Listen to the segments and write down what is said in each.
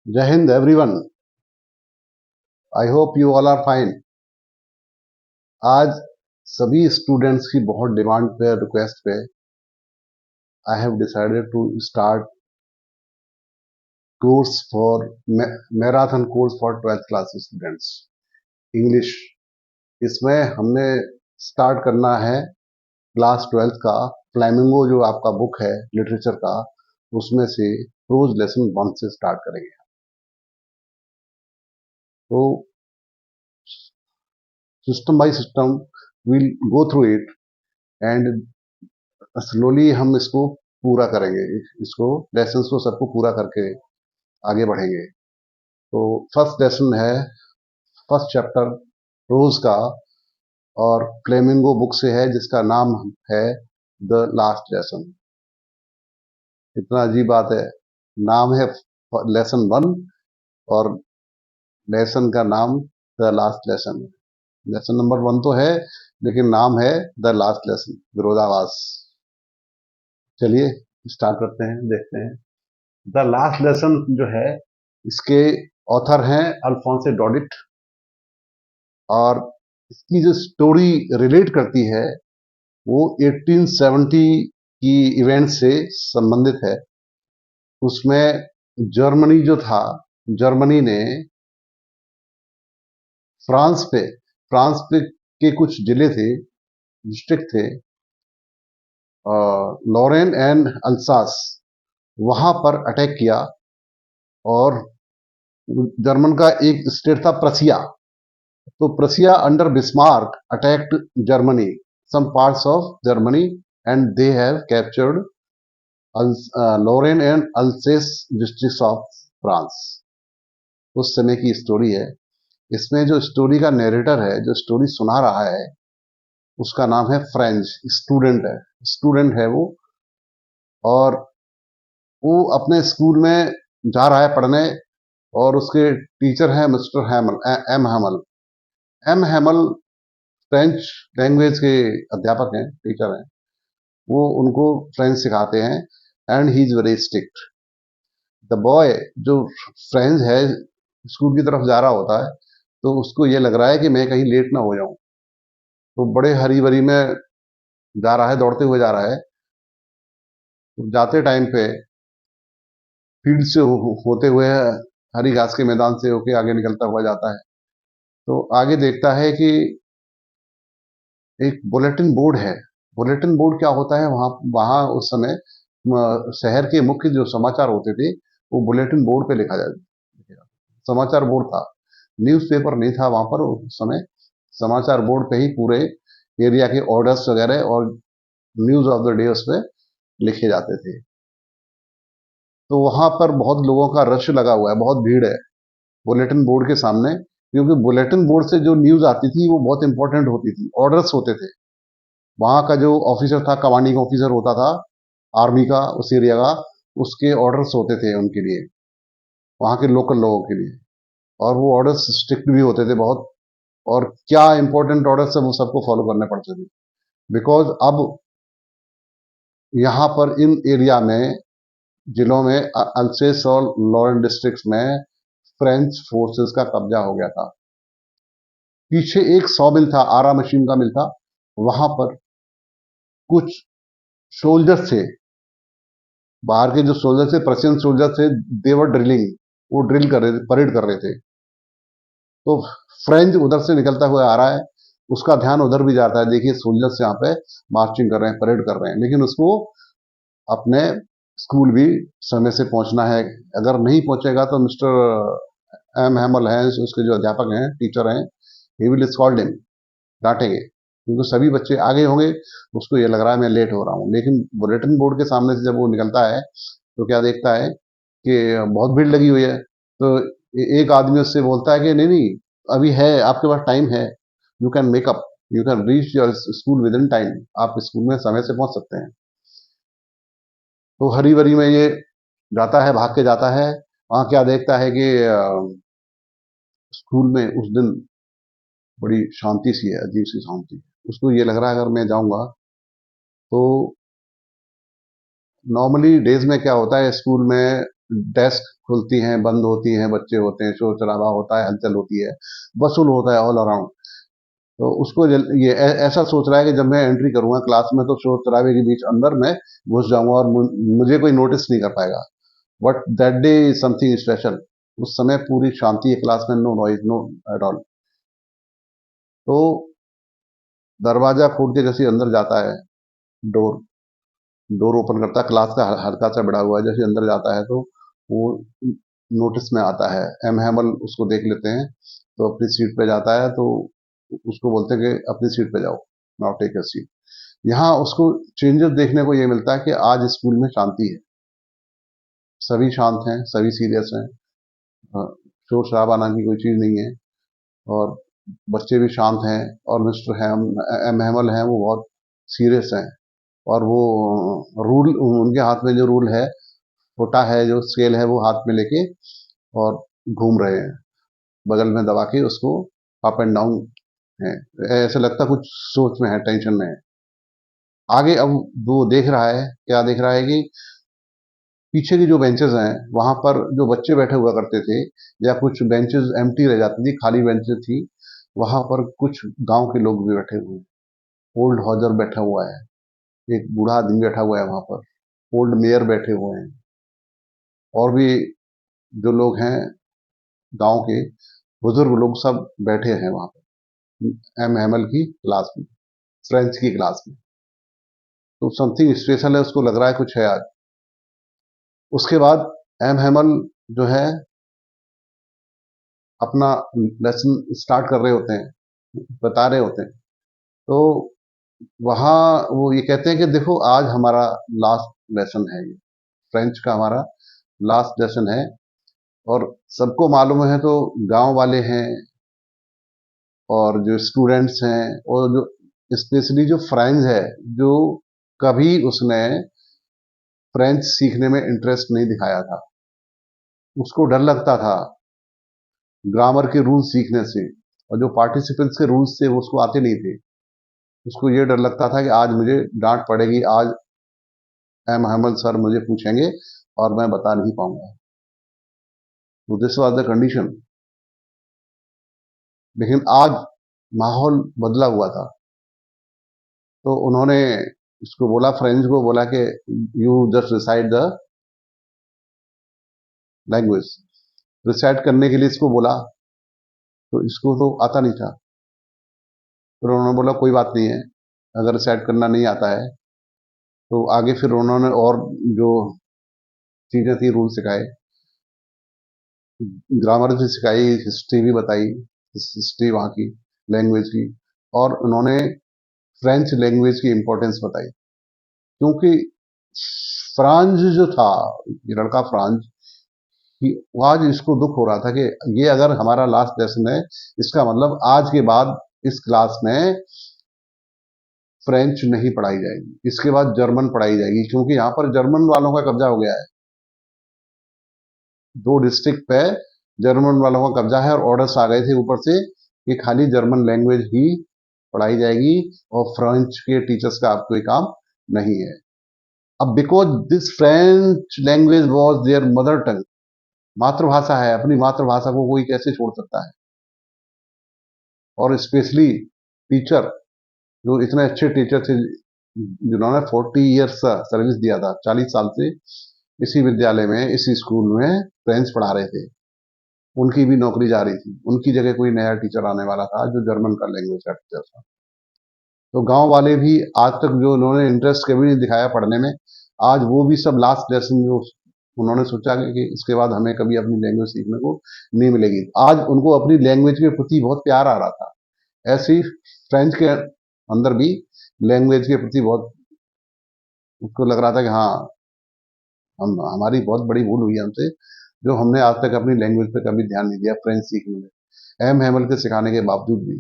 जय Hind everyone. I hope you all are fine. आज सभी स्टूडेंट्स की बहुत डिमांड पे, रिक्वेस्ट पे, I have decided to start course for marathon course for 12th class students English. इसमें हमने स्टार्ट करना है क्लास 12th का फ्लैमिंगो, जो आपका बुक है लिटरेचर का, उसमें से प्रोज लेसन 1 से स्टार्ट करेंगे। तो system by system will go through it and slowly हम इसको पूरा करेंगे। इसको लेसन्स को सबको पूरा करके आगे बढ़ेंगे। तो फर्स्ट लेसन है, फर्स्ट चैप्टर रोज का, और फ्लेमिंगो बुक से है, जिसका नाम है द लास्ट लेसन। इतना अजीब बात है, नाम है लेसन 1 और लेसन का नाम the last lesson. Lesson number 1 तो है, लेकिन नाम है द लास्ट लेसन। विरोधाभास। चलिए स्टार्ट करते हैं, देखते हैं। द लास्ट लेसन जो है, इसके ऑथर हैं अल्फोंसे डॉडिट, और इसकी जो स्टोरी रिलेट करती है वो 1870 की इवेंट से संबंधित है। उसमें जर्मनी जो था, जर्मनी ने फ्रांस पे के कुछ जिले थे, डिस्ट्रिक्ट थे, लॉरेन एंड अल्सास, वहां पर अटैक किया। और जर्मन का एक स्टेट था प्रसिया, तो प्रसिया under Bismarck attacked Germany, some parts of Germany, and they have captured Lorraine and Alsace districts of France। उस समय की स्टोरी है। इसमें जो स्टोरी का नरेटर है, जो स्टोरी सुना रहा है, उसका नाम है फ्रेंच। स्टूडेंट है वो, और वो अपने स्कूल में जा रहा है पढ़ने, और उसके टीचर है mister Hamel, M Hamel. M Hamel French language के अध्यापक हैं, टीचर हैं। वो उनको फ्रेंच सिखाते हैं, and he is very strict. The boy जो फ्रेंच है, स्कूल की तरफ जा रहा होता है, तो उसको ये लग रहा है कि मैं कहीं लेट ना हो जाऊं, तो बड़े हरी भरी में जा रहा है, दौड़ते हुए जा रहा है। तो जाते टाइम पे फील्ड से होते हुए, हरी घास के मैदान से होके आगे निकलता हुआ जाता है। तो आगे देखता है कि एक बुलेटिन बोर्ड है। बुलेटिन बोर्ड क्या होता है, वहां वहां उस समय शहर के मुख्य जो समाचार होते थे, वो बुलेटिन बोर्ड पे लिखा जाता। समाचार बोर्ड था, न्यूज़पेपर नहीं था वहां पर उस समय। समाचार बोर्ड पे ही पूरे एरिया के ऑर्डर्स वगैरह और न्यूज ऑफ द डे उस पे लिखे जाते थे। तो वहां पर बहुत लोगों का रश लगा हुआ है, बहुत भीड़ है बुलेटिन बोर्ड के सामने, क्योंकि बुलेटिन बोर्ड से जो न्यूज आती थी वो बहुत इंपॉर्टेंट होती थी, ऑर्डर्स होते थे। वहां का जो ऑफिसर था, कमांडिंग ऑफिसर होता था आर्मी का उस एरिया का, उसके ऑर्डर्स होते थे उनके लिए, वहां के लोकल लोगों के लिए। और वो ऑर्डर्स स्ट्रिक्ट भी होते थे बहुत, और क्या इंपॉर्टेंट ऑर्डर्स है वो सबको फॉलो करने पड़ते थे। बिकॉज अब यहाँ पर इन एरिया में, जिलों में, अल्सेस और लॉरेन डिस्ट्रिक्ट्स में फ्रेंच फोर्सेस का कब्जा हो गया था। पीछे एक सॉ मिल था, आरा मशीन का मिल था, वहां पर कुछ सोल्जर्स थे, बाहर के जो सोल्जर्स थे, प्रशियन सोल्जर्स थे, देवर ड्रिलिंग, वो ड्रिल कर रहे थे, परेड कर रहे थे। तो फ्रेंच उधर से निकलता हुआ आ रहा है, उसका ध्यान उधर भी जाता है, देखिए सोल्जर्स यहाँ पे मार्चिंग कर रहे हैं, परेड कर रहे हैं, लेकिन उसको अपने स्कूल भी समय से पहुंचना है। अगर नहीं पहुंचेगा तो मिस्टर एम हैमल हैं, उसके जो अध्यापक हैं, टीचर हैं, ही विल स्कॉल्ड हिम, डांटेंगे, क्योंकि सभी बच्चे आगे होंगे। उसको ये लग रहा है मैं लेट हो रहा हूँ, लेकिन बुलेटिन बोर्ड के सामने से जब वो निकलता है, तो क्या देखता है कि बहुत भीड़ लगी हुई है। तो एक आदमी उससे बोलता है कि नहीं नहीं, अभी है, आपके पास टाइम है, you can makeup, you can reach your school with in time, आप स्कूल में समय से पहुंच सकते हैं। तो हरी भरी में ये जाता है, भाग के जाता है। वहां क्या देखता है कि स्कूल में उस दिन बड़ी शांति सी है, अजीब सी शांति। उसको ये लग रहा है अगर मैं जाऊंगा तो, नॉर्मली डेज में क्या होता है स्कूल में, डेस्क खुलती हैं, बंद होती हैं, बच्चे होते हैं, शोर शराबा होता है, हलचल होती है, वसूल होता है ऑल अराउंड। तो उसको ये ऐसा सोच रहा है कि जब मैं एंट्री करूंगा क्लास में तो शोर शराबे के बीच अंदर मैं घुस जाऊंगा और मुझे कोई नोटिस नहीं कर पाएगा। But that day is something special. उस समय पूरी शांति है क्लास में, no noise, no at all. तो दरवाजा खोल के जैसे अंदर जाता है, डोर डोर ओपन करता है, क्लास का हल्का सा बड़ा हुआ है, जैसे अंदर जाता है तो वो नोटिस में आता है। एम हैमल उसको देख लेते हैं, तो अपनी सीट पे जाता है, तो उसको बोलते हैं कि अपनी सीट पे जाओ, नाउ टेक अ सीट। यहाँ उसको चेंजेस देखने को ये मिलता है कि आज स्कूल में शांति है, सभी शांत हैं, सभी सीरियस हैं, शोर शराबा नाम की कोई चीज नहीं है, और बच्चे भी शांत हैं, और मिस्टर एम हैमल हैं वो बहुत सीरियस हैं, और वो रूल उनके हाथ में जो रूल है, छोटा है, जो स्केल है वो हाथ में लेके और घूम रहे हैं, बगल में दबा के उसको अप एंड डाउन है। ऐसा लगता कुछ सोच में है, टेंशन में है। आगे अब वो देख रहा है, क्या देख रहा है कि पीछे की जो बेंचेस हैं वहां पर जो बच्चे बैठे हुआ करते थे, या कुछ बेंचेस एम्प्टी रह जाती थी, खाली बेंचेस थी, वहां पर कुछ गांव के लोग भी बैठे हुए हैं। ओल्ड हॉजर बैठा हुआ है, एक बूढ़ा आदमी बैठा हुआ है वहां पर, ओल्ड मेयर बैठे हुए हैं, और भी जो लोग हैं गांव के बुजुर्ग लोग सब बैठे हैं वहां पर एम हैमल की क्लास में, फ्रेंच की क्लास में। तो समथिंग स्पेशल है, उसको लग रहा है कुछ है आज। उसके बाद एम हैमल जो है अपना लेसन स्टार्ट कर रहे होते हैं, बता रहे होते हैं। तो वहां वो ये कहते हैं कि देखो आज हमारा लास्ट लेसन है, ये फ्रेंच का हमारा लास्ट लेसन है। और सबको मालूम है, तो गांव वाले हैं और जो स्टूडेंट्स हैं, और जो स्पेशली जो फ्रेंच है, जो कभी उसने फ्रेंच सीखने में इंटरेस्ट नहीं दिखाया था, उसको डर लगता था ग्रामर के रूल्स सीखने से, और जो पार्टिसिपेंट्स के रूल्स थे वो उसको आते नहीं थे। उसको ये डर लगता था कि आज मुझे डांट पड़ेगी, आज एम हैमल सर मुझे पूछेंगे और मैं बता नहीं पाऊंगा। तो दिस वाज द कंडीशन। लेकिन आज माहौल बदला हुआ था, तो उन्होंने इसको बोला, फ्रेंच को बोला कि you just reside the language. Reside करने के लिए इसको बोला, तो इसको तो आता नहीं था। फिर उन्होंने बोला कोई बात नहीं है, अगर रिसाइड करना नहीं आता है तो आगे फिर उन्होंने और जो चीजें थी रूल सिखाए, ग्रामर भी सिखाई, हिस्ट्री भी बताई, हिस्ट्री वहाँ की लैंग्वेज की, और उन्होंने फ्रेंच लैंग्वेज की इंपॉर्टेंस बताई। क्योंकि फ्रांज जो था, ये लड़का फ्रांज, आज इसको दुख हो रहा था कि ये अगर हमारा लास्ट लेसन है, इसका मतलब आज के बाद इस क्लास में फ्रेंच नहीं पढ़ाई जाएगी, इसके बाद जर्मन पढ़ाई जाएगी, क्योंकि यहाँ पर जर्मन वालों का कब्जा हो गया है। 2 डिस्ट्रिक्ट पे जर्मन वालों का कब्जा है, और ऑर्डर्स आ गए थे ऊपर से कि खाली जर्मन लैंग्वेज ही पढ़ाई जाएगी, और फ्रेंच के टीचर्स का अब कोई काम नहीं है। अब because this French language was there mother tongue, मातृभाषा है, अपनी मातृभाषा को कोई कैसे छोड़ सकता है। और स्पेशली टीचर, जो इतने अच्छे टीचर थे, जिन्होंने 40 ईयर्स सर्विस दिया था, 40 साल से इसी विद्यालय में, इसी स्कूल में फ्रेंच पढ़ा रहे थे, उनकी भी नौकरी जा रही थी। उनकी जगह कोई नया टीचर आने वाला था जो जर्मन का लैंग्वेज का टीचर था। तो गांव वाले भी आज तक जो उन्होंने इंटरेस्ट कभी नहीं दिखाया पढ़ने में, आज वो भी सब लास्ट लेसन जो उन्होंने सोचा कि इसके बाद हमें कभी अपनी लैंग्वेज सीखने को नहीं मिलेगी, आज उनको अपनी लैंग्वेज के प्रति बहुत प्यार आ रहा था। ऐसे ही फ्रेंच के अंदर भी लैंग्वेज के प्रति बहुत उसको लग रहा था कि हाँ, हम हमारी बहुत बड़ी भूल हुई है हमसे, जो हमने आज तक अपनी लैंग्वेज पे कभी ध्यान नहीं दिया फ्रेंच सीखने में। एम हैमल के सिखाने के बावजूद भी,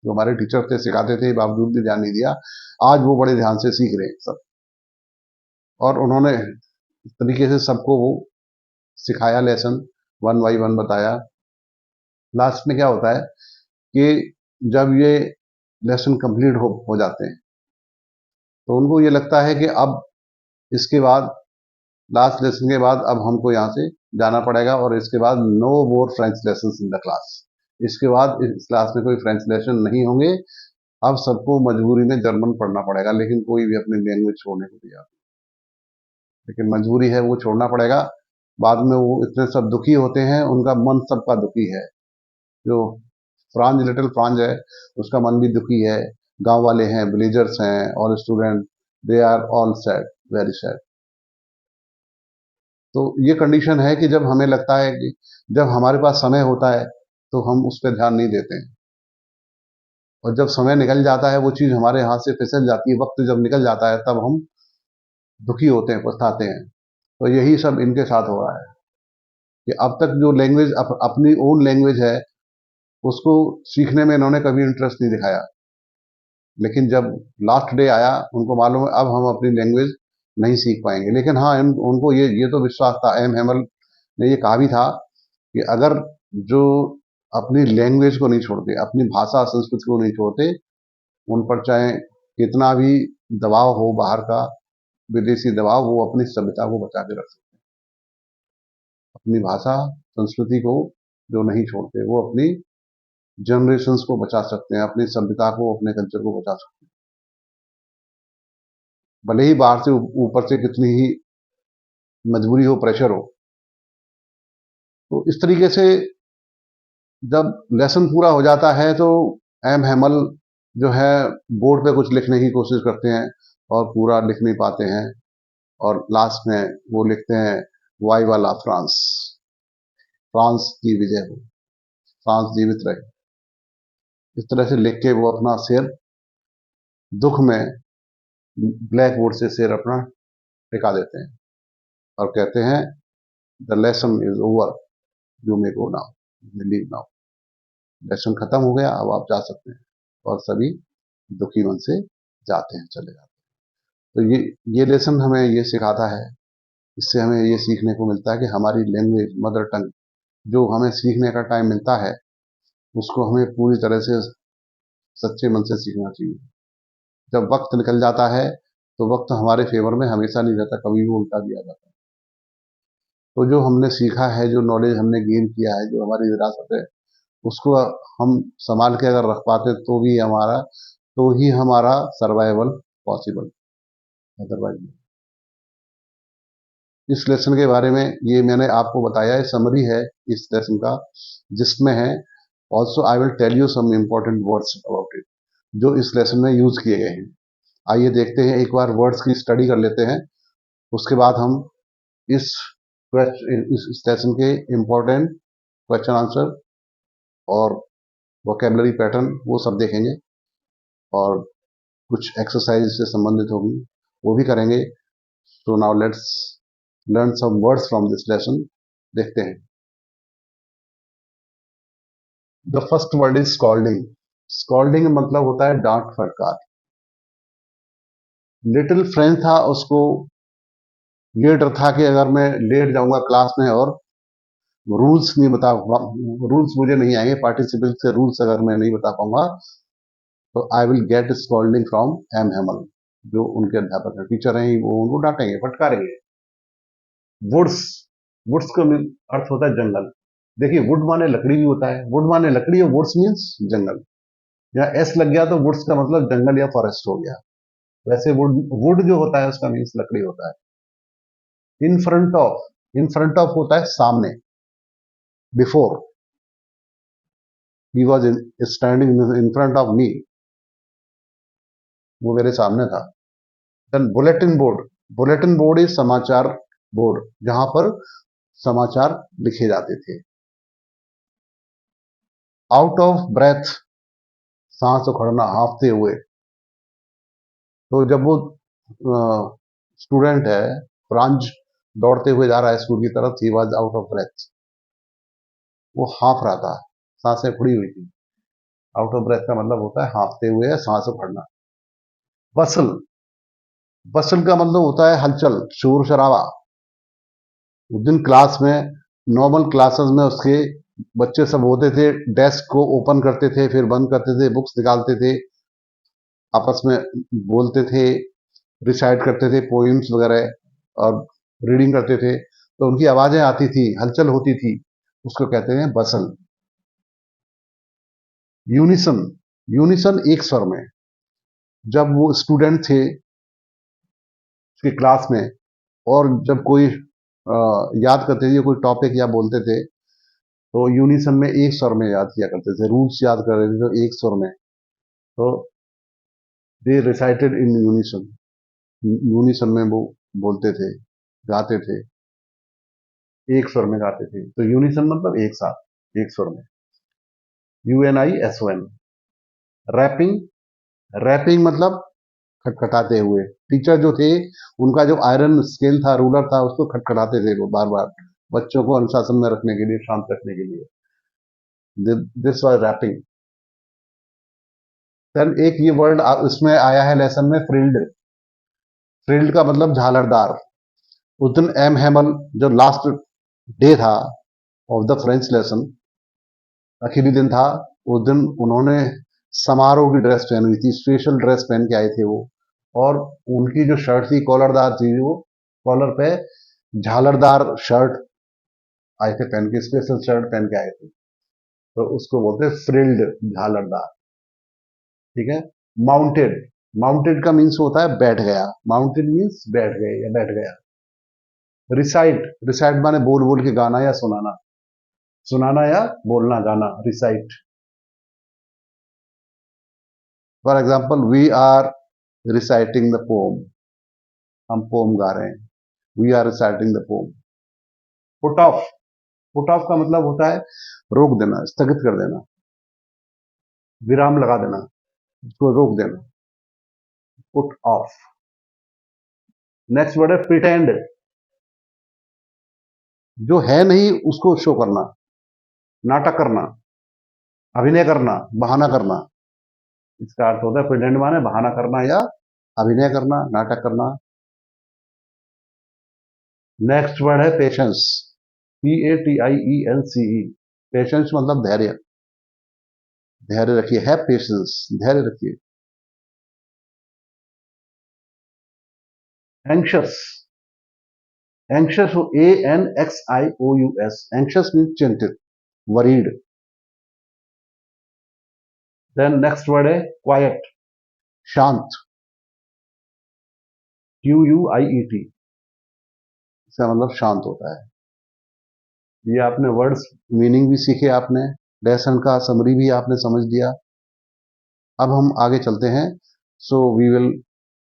जो हमारे टीचर थे सिखाते थे, बावजूद भी ध्यान नहीं दिया। आज वो बड़े ध्यान से सीख रहे हैं सब, और उन्होंने इस तरीके से सबको वो सिखाया, लेसन वन बाई वन बताया। लास्ट में क्या होता है कि जब ये लेसन कंप्लीट हो जाते हैं, तो उनको ये लगता है कि अब इसके बाद लास्ट लेसन के बाद अब हमको यहाँ से जाना पड़ेगा, और इसके बाद no more French lesson in the class. इसके बाद इस क्लास में कोई फ्रेंच लेसन नहीं होंगे। अब सबको मजबूरी में जर्मन पढ़ना पड़ेगा, लेकिन कोई भी अपनी लैंग्वेज छोड़ने को तैयार नहीं। लेकिन मजबूरी है, वो छोड़ना पड़ेगा। बाद में वो इतने सब दुखी होते हैं, उनका मन सबका दुखी है। जो फ्रांज, लिटिल फ्रांज है, उसका मन भी दुखी है। गांव वाले हैं, विलेजर्स हैं, all student, they are all sad, very sad. तो ये कंडीशन है कि जब हमें लगता है कि जब हमारे पास समय होता है तो हम उस पर ध्यान नहीं देते हैं, और जब समय निकल जाता है, वो चीज हमारे हाथ से फिसल जाती है, वक्त जब निकल जाता है तब हम दुखी होते हैं, पछताते हैं। तो यही सब इनके साथ हो रहा है कि अब तक जो लैंग्वेज अपनी ओन लैंग्वेज है, उसको सीखने में इन्होंने कभी इंटरेस्ट नहीं दिखाया। लेकिन जब लास्ट डे आया, उनको मालूम है अब हम अपनी लैंग्वेज नहीं सीख पाएंगे। लेकिन हाँ, उनको ये तो विश्वास था, एम हेमल ने ये कहा भी था कि अगर जो अपनी लैंग्वेज को नहीं छोड़ते, अपनी भाषा संस्कृति को नहीं छोड़ते, उन पर चाहे कितना भी दबाव हो बाहर का, विदेशी दबाव, वो अपनी सभ्यता को बचा के रख सकते हैं। अपनी भाषा संस्कृति को जो नहीं छोड़ते, वो अपनी जनरेशंस को बचा सकते हैं, अपनी सभ्यता को, अपने कल्चर को बचा सकते हैं, भले ही बाहर से ऊपर से कितनी ही मजबूरी हो, प्रेशर हो। तो इस तरीके से जब लेसन पूरा हो जाता है तो एम हेमल जो है बोर्ड पे कुछ लिखने की कोशिश करते हैं और पूरा लिख नहीं पाते हैं, और लास्ट में वो लिखते हैं वाई वाला फ्रांस, फ्रांस की विजय हो, फ्रांस जीवित रहे। इस तरह से लिख के वो अपना सिर दुख में ब्लैक बोर्ड से सिर अपना टिका देते हैं और कहते हैं the lesson is over, you may go now, leave now. Lesson खत्म हो गया, अब आप जा सकते हैं। और सभी दुखी मन से जाते हैं, चले जाते हैं। तो ये लेसन हमें ये सिखाता है, इससे हमें ये सीखने को मिलता है कि हमारी लैंग्वेज, मदर टंग, जो हमें सीखने का टाइम मिलता है, उसको हमें पूरी तरह से सच्चे मन से सीखना चाहिए। जब वक्त निकल जाता है तो वक्त हमारे फेवर में हमेशा नहीं रहता, कभी भी उल्टा दिया जाता है। तो जो हमने सीखा है, जो नॉलेज हमने गेन किया है, जो हमारी विरासत है, उसको हम संभाल के अगर रख पाते तो ही हमारा सर्वाइवल पॉसिबल, अदरवाइज। इस लेसन के बारे में ये मैंने आपको बताया है, समरी है इस लेसन का, जिसमें है also I will tell you some important words about it, जो इस लेसन में यूज किए गए हैं। आइए देखते हैं, एक बार वर्ड्स की स्टडी कर लेते हैं, उसके बाद हम इस इस लेसन के इम्पोर्टेंट क्वेश्चन आंसर और वोकेबलरी पैटर्न वो सब देखेंगे, और कुछ एक्सरसाइज से संबंधित होगी वो भी करेंगे। तो now let's learn some words from this lesson. देखते हैं। The first word is scolding. Scolding मतलब होता है डांट फटकार। लिटिल फ्रेंड था, उसको ये डर था कि अगर मैं लेट जाऊंगा क्लास में और रूल्स नहीं बता, रूल्स मुझे नहीं आएंगे, पार्टिसिपेंट के रूल्स अगर मैं नहीं बता पाऊंगा, तो I will get scolding from M Hamel, जो उनके अध्यापक हैं, टीचर हैं, वो उनको डांटेंगे, फटकारेंगे। वुड्स, वुड्स का अर्थ होता है जंगल। देखिए, वुड माने लकड़ी भी होता है, वुड माने लकड़ी, और वुड्स मीन्स जंगल। यहाँ एस लग गया तो वुड्स का मतलब जंगल या फॉरेस्ट हो गया। वैसे वुड, वुड जो होता है उसका मीन्स लकड़ी होता है। In front of, in front of होता है सामने, before, he was standing in front of me, वो मेरे सामने था। Then bulletin board, bulletin board is समाचार बोर्ड, जहां पर समाचार लिखे जाते थे। आउट ऑफ ब्रेथ, सांस उखड़ना, हाँफते हुए। तो जब वो स्टूडेंट है, फ्रांज, दौड़ते हुए जा रहा है स्कूल की तरफ, he was out of breath, वो हाँफ रहा था, सांसें फुड़ी हुई थी। आउट ऑफ ब्रेथ का मतलब होता है हाँफते हुए, सांस उखड़ना। बसल, बसल का मतलब होता है हलचल, शोर शराबा। उस दिन क्लास में, नॉर्मल क्लासेस में उसके बच्चे सब होते थे, डेस्क को ओपन करते थे, फिर बंद करते थे, बुक्स निकालते थे, आपस में बोलते थे, रिसाइट करते थे पोइम्स वगैरह, और रीडिंग करते थे तो उनकी आवाजें आती थी, हलचल होती थी, उसको कहते हैं बसल। यूनिसन, यूनिसन एक स्वर में। जब वो स्टूडेंट थे उसके क्लास में और जब कोई याद करते थे, कोई टॉपिक या बोलते थे, तो यूनिसन में एक स्वर में याद किया करते थे। रूल्स याद कर रहे थे तो एक स्वर में, तो दे रिसाइटेड इन यूनिसन। यूनिसन में वो बोलते थे, गाते थे, एक स्वर में गाते थे। तो यूनिसन मतलब एक साथ, एक स्वर में। UNISON। रैपिंग, रैपिंग मतलब खटखटाते हुए। टीचर जो थे उनका जो आयरन स्केल था, रूलर था, उसको खटखटाते थे वो बार बार, बच्चों को अनुशासन में रखने के लिए, शांत रखने के लिए। This was wrapping. देन एक ये वर्ड इसमें आया है लेसन में, फ्रिल्ड। फ्रिल्ड का मतलब झालरदार। उस दिन एम हैमल, जो लास्ट डे था ऑफ द फ्रेंच लेसन, आखिरी दिन था, उस दिन उन्होंने समारोह की ड्रेस पहनी हुई थी, स्पेशल ड्रेस पहन के आए थे वो। और उनकी जो शर्ट थी कॉलरदार थी, वो कॉलर पे झालरदार शर्ट आए थे पहन के, स्पेशल शर्ट पहन के आए थे, तो उसको बोलते हैं फ्रिल्ड, झालरदार। ठीक है। माउंटेड, माउंटेड का मीन्स होता है बैठ गया। माउंटेड मीन्स बैठ गए या बैठ गया। रिसाइट, रिसाइट माने बोल बोल के गाना या सुनाना, सुनाना या बोलना, गाना, recite. For example, we are reciting the poem, हम पोम गा रहे हैं। We are reciting the poem. Put off, put off का मतलब होता है रोक देना, स्थगित कर देना, विराम लगा देना, उसको रोक देना, पुट ऑफ। नेक्स्ट वर्ड है प्रिटेंड, जो है नहीं उसको शो करना, नाटक करना, अभिनय करना, बहाना करना। इसका अर्थ होता है प्रिटेंड माने बहाना करना या अभिनय करना, नाटक करना। नेक्स्ट वर्ड है पेशेंस, PATIENCE। पेशेंस मतलब धैर्य, धैर्य रखिए, है पेशेंस, धैर्य रखिए। Anxious, anxious, ANXIOUS, anxious mean चिंतित, वरीड। देन नेक्स्ट वर्ड है क्वाइट, शांत, QUIET, इसका मतलब शांत होता है। ये आपने वर्ड्स मीनिंग भी सीखे, आपने लेसन का समरी भी आपने समझ लिया। अब हम आगे चलते हैं। So we will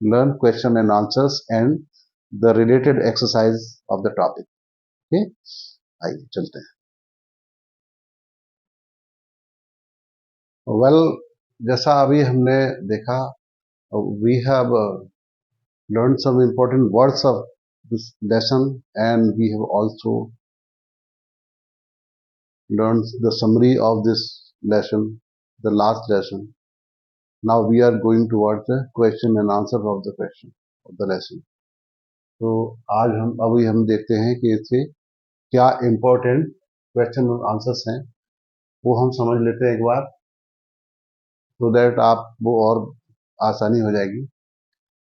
learn question and answers and the related exercise of the topic. Okay, आइए चलते हैं। वेल, जैसा अभी हमने देखा, we have learned some important words of this lesson, and we have also learned the summary of this lesson, the last lesson. Now we are going towards the question and answer of the question of the lesson. तो आज हम देखते हैं कि इससे क्या important question और answers हैं, वो हम समझ लेते हैं एक बार, so that आप वो और आसानी हो जाएगी।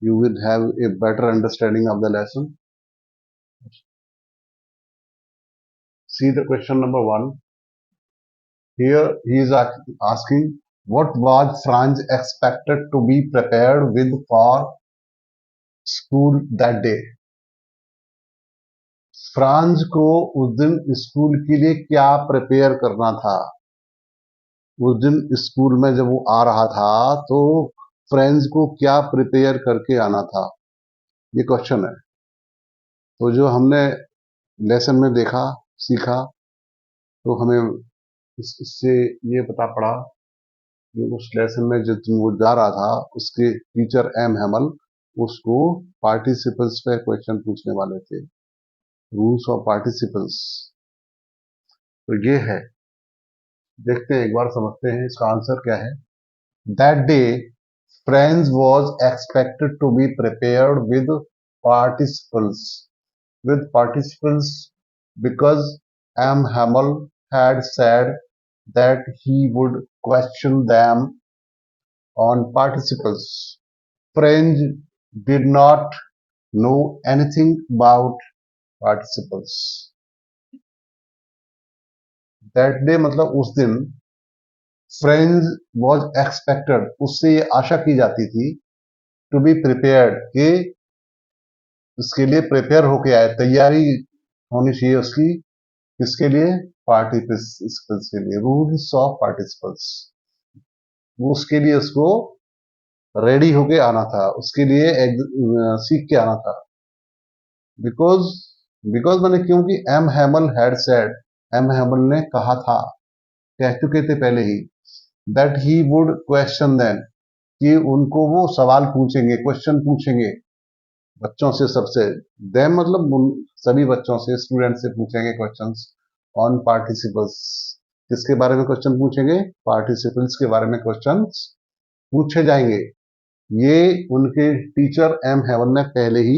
You will have a better understanding of the lesson. See the question number 1. Here he is asking, what was Franz expected to be prepared with for school that day? Franz को उस दिन school के लिए क्या prepare करना था? उस दिन स्कूल में जब वो आ रहा था तो फ्रेंड्स को क्या प्रिपेयर करके आना था, ये क्वेश्चन है। तो जो हमने लेसन में देखा, सीखा, तो हमें इससे ये पता पड़ा कि उस लेसन में जिस दिन वो जा रहा था, उसके टीचर एम हैमल उसको पार्टिसिपल्स पे क्वेश्चन पूछने वाले थे, रूल्स ऑफ पार्टिसिपल्स। तो ये है, देखते हैं एक बार, समझते हैं इसका आंसर क्या है। That day friends was expected to be prepared participles with participles because M. Hamel had said that he would question them on participles. French did not know anything about participles. That day मतलब उस दिन French was expected, उससे ये आशा की जाती थी, to be prepared, कि उसके लिए प्रिपेयर होके आए, तैयारी होनी चाहिए उसकी, किसके लिए? पार्टिसिपेंट्स के लिए, रूल्स ऑफ पार्टिसिपेंट्स, वो उसके लिए उसको रेडी होके आना था, उसके लिए सीख के आना था। बिकॉज बिकॉज मैंने, क्योंकि M Hamel had said, M Hamel ने कहा था, कह चुके थे पहले ही, that he would question then, कि उनको वो सवाल पूछेंगे, क्वेश्चन पूछेंगे बच्चों से, सबसे। देम मतलब सभी बच्चों से, स्टूडेंट से पूछेंगे क्वेश्चंस ऑन पार्टिसिपल्स। किसके बारे में क्वेश्चन पूछेंगे? पार्टिसिपल्स के बारे में क्वेश्चंस पूछे जाएंगे। ये उनके टीचर एम हेवन ने पहले ही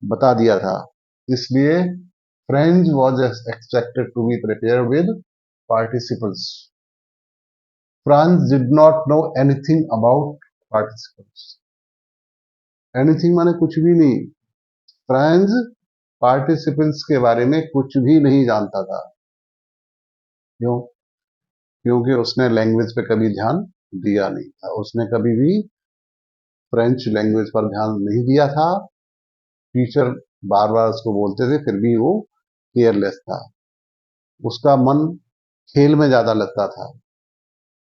बता दिया था, इसलिए French was expected to be prepare with participles. Franz did not know anything about participles. Anything माने कुछ भी नहीं। फ्रांस पार्टिसिपेंट्स के बारे में कुछ भी नहीं जानता था। क्यों? क्योंकि उसने लैंग्वेज पे कभी ध्यान दिया नहीं था, उसने कभी भी फ्रेंच लैंग्वेज पर ध्यान नहीं दिया था। टीचर बार बार उसको बोलते थे, फिर भी वो केयरलेस था। उसका मन खेल में ज्यादा लगता था,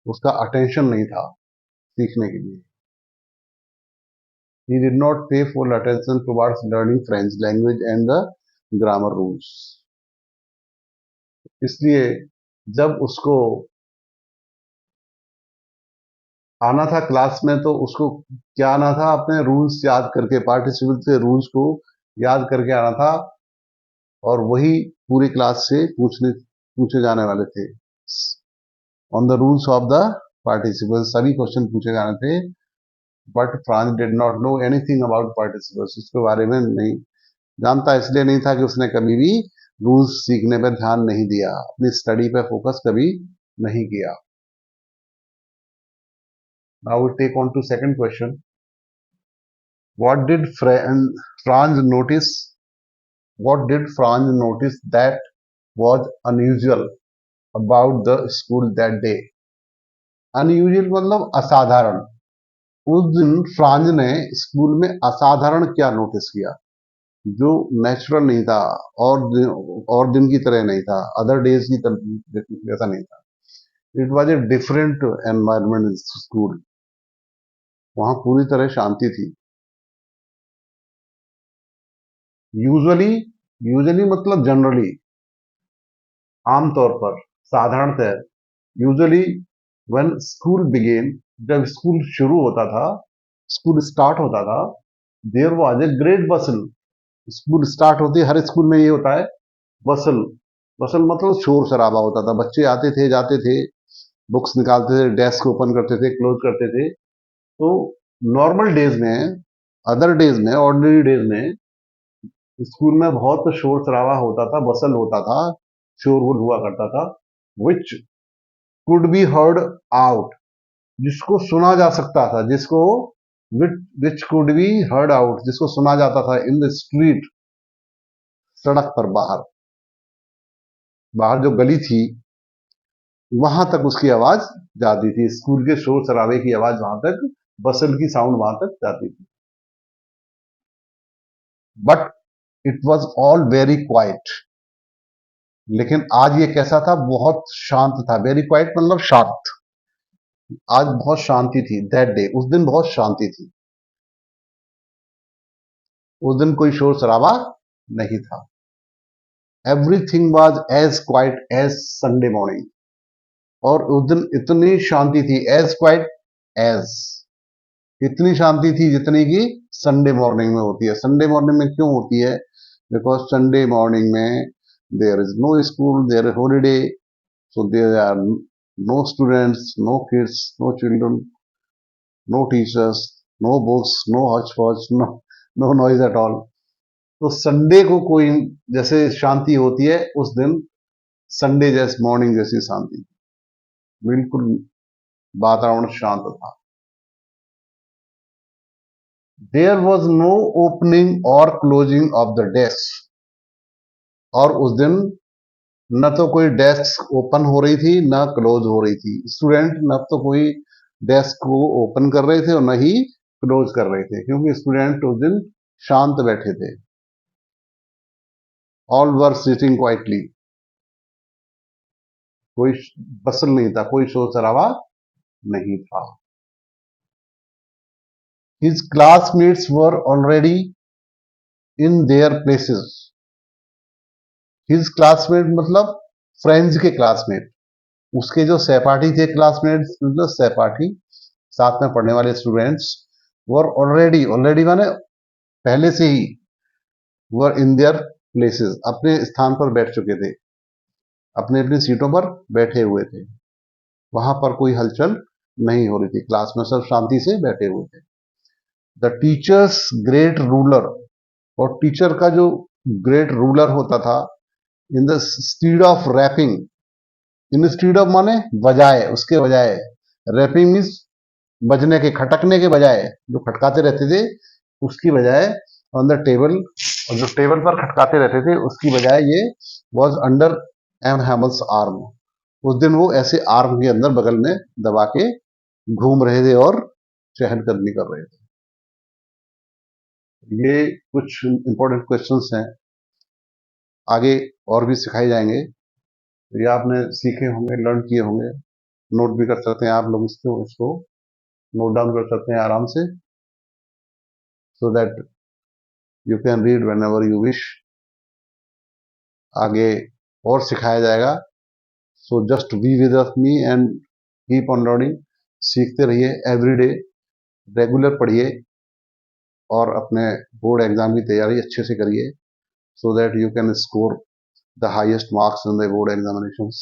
उसका अटेंशन नहीं था सीखने के लिए। He did not pay full attention towards learning French language and the grammar rules. इसलिए जब उसको आना था क्लास में, तो उसको क्या आना था? अपने रूल्स याद करके, पार्टिसिपेंट के रूल्स को याद करके आना था, और वही पूरी क्लास से पूछे जाने वाले थे। On the rules of the participant सभी क्वेश्चन पूछे जाने थे। But France did not know anything about participants, उसके बारे में नहीं जानता, इसलिए नहीं था कि उसने कभी भी रूल्स सीखने पर ध्यान नहीं दिया, अपनी स्टडी पे फोकस कभी नहीं किया। Now we take on to second question. What did Franz notice, what did Franz notice that was unusual about the school that day? Unusual मतलब असाधारण। उस दिन फ्रांज ने स्कूल में असाधारण क्या नोटिस किया, जो नेचुरल नहीं था, और दिन की तरह नहीं था, अदर डेज की तरह जैसा नहीं था। It was a different environment in school, वहां पूरी तरह शांति थी। यूजुअली, यूजुअली मतलब जनरली, आमतौर पर, साधारणतः। यूजुअली व्हेन स्कूल बिगेन, जब स्कूल शुरू होता था, स्कूल स्टार्ट होता था, there was a great bustle. School start होती, हर स्कूल में ये होता है, बसल। बसल मतलब शोर शराबा होता था, बच्चे आते थे, जाते थे, बुक्स निकालते थे, डेस्क ओपन करते थे, क्लोज करते थे। तो नॉर्मल डेज में, अदर डेज में, ऑर्डिनरी डेज में स्कूल में बहुत शोर शराबा होता था, बसल होता था, शोरगुल हुआ करता था, which could be heard out, जिसको सुना जा सकता था, जिसको which could be heard out, जिसको सुना जाता था इन द स्ट्रीट, सड़क पर, बाहर, बाहर जो गली थी, वहां तक उसकी आवाज जाती थी, स्कूल के शोर शराबे की आवाज वहां तक, बसल की साउंड वहां तक जाती थी। But it was all very quite. लेकिन आज ये कैसा था? बहुत शांत था। वेरी क्वाइट मतलब शांत। आज बहुत शांति थी। दैट डे, उस दिन बहुत शांति थी। उस दिन कोई शोर शराबा नहीं था। Everything was as quiet as Sunday morning. और उस दिन इतनी शांति थी, एज क्वाइट एज, इतनी शांति थी जितनी की संडे मॉर्निंग में होती है। संडे मॉर्निंग में क्यों होती है? बिकॉज संडे मॉर्निंग में there is no school, there is holiday, so there are no students, no kids, no children, no teachers, no books, no हच पच, नो नॉइज एट ऑल। तो संडे को कोई जैसे शांति होती है, उस दिन संडे जैसे मॉर्निंग जैसी शांति, बिल्कुल वातावरण शांत था। देयर वॉज नो ओपनिंग और क्लोजिंग ऑफ द डेस्क। और उस दिन न तो कोई डेस्क ओपन हो रही थी न क्लोज हो रही थी। स्टूडेंट न तो कोई डेस्क को ओपन कर रहे थे और न ही क्लोज कर रहे थे, क्योंकि स्टूडेंट उस दिन शांत बैठे थे। ऑल वर सिटिंग क्वाइटली, कोई बसल नहीं था, कोई शोर शराबा नहीं था। His classmates were already in their places. His classmate मतलब फ्रेंड्स के क्लासमेट, उसके जो सहपाठी थे, क्लासमेट्स मतलब सहपाठी, साथ में पढ़ने वाले स्टूडेंट्स, वर ऑलरेडी, ऑलरेडी माने पहले से ही, वर इन देयर प्लेसेस, अपने स्थान पर बैठ चुके थे, अपने अपनी सीटों पर बैठे हुए थे। वहां पर कोई हलचल नहीं हो रही थी, क्लास में सब शांति से बैठे हुए थे। द टीचर्स ग्रेट रूलर, और टीचर का जो ग्रेट रूलर होता था, in the stead of rapping, instead of माने बजाय, उसके बजाय, रैपिंग मीन्स बजने के, खटकने के बजाय, जो खटकाते रहते थे उसकी बजाय, ऑन द टेबल, और जो टेबल पर खटकाते रहते थे उसकी बजाय, ये was under M Hamel's arm, उस दिन वो ऐसे आर्म के अंदर बगल में दबा के घूम रहे थे और चहलकदमी कर रहे थे। ये कुछ इंपॉर्टेंट क्वेश्चंस हैं, आगे और भी सिखाए जाएंगे। ये आपने सीखे होंगे, लर्न किए होंगे, नोट भी कर सकते हैं आप लोग, इसको नोट डाउन कर सकते हैं आराम से, so that you can read whenever you wish। आगे और सिखाया जाएगा, so just be with me and keep on learning। सीखते रहिए एवरी डे, रेगुलर पढ़िए और अपने बोर्ड एग्जाम की तैयारी अच्छे से करिए, so that you can score the highest marks in the board examinations।